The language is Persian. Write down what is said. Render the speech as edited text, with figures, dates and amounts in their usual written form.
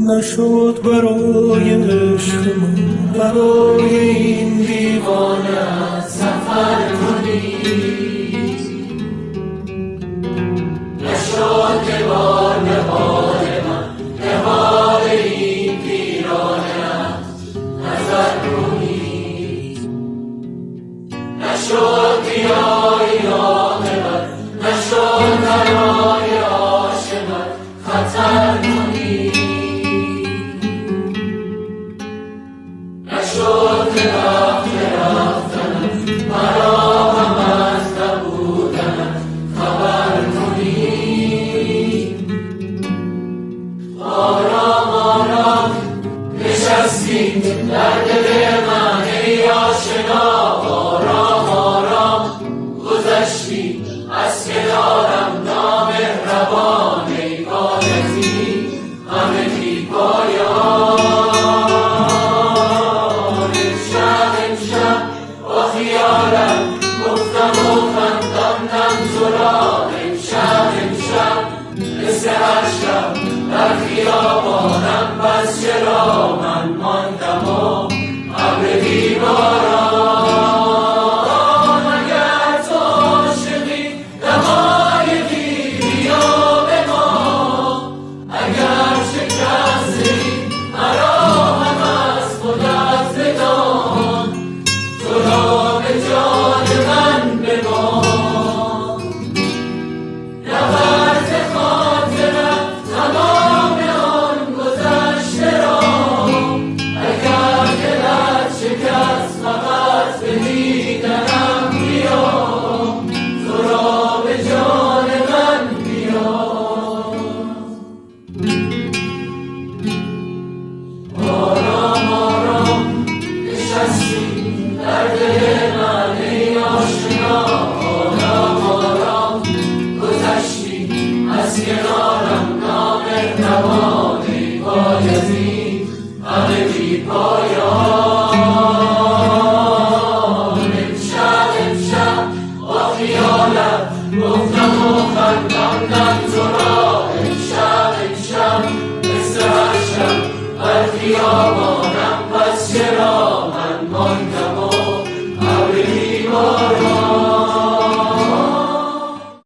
نشد برای عشق من، برای این دیوانه سفر کنی. نشد که بار به حال من، به حال این پیرانه نظر کنی. نشد بیایی عاقبت، نشد برای عاشقت خطر کنی. نشد که وقت رفتنت مرا غم از نبودنت خبر کنی. آرام آرام نشستی در دل من ای آشنا، آرام آرام گذشتی از کنارم نامهربان ای غایتی همه بی پایان. امشب با خیالم گفتم و خنداندم تو را، امشب مثل هر شب در خیابانم، پس چرا من ماندم و ابر بیباران. اگر تو عاشقی دقایقی بیا به ما، اگر شکستی مرا هم از خودت بدان، تو را به جان من بمان. نبرد خاطرم تمام آن گذشته را، اگر دلت شکست فقط به دیدنم بیا، تو را به جان من بیا. آرام آرام نشستی در دل من ای آشنا، آرام آرام گذشتی از کنارم نامهربان ای غایتی همه بی پایان.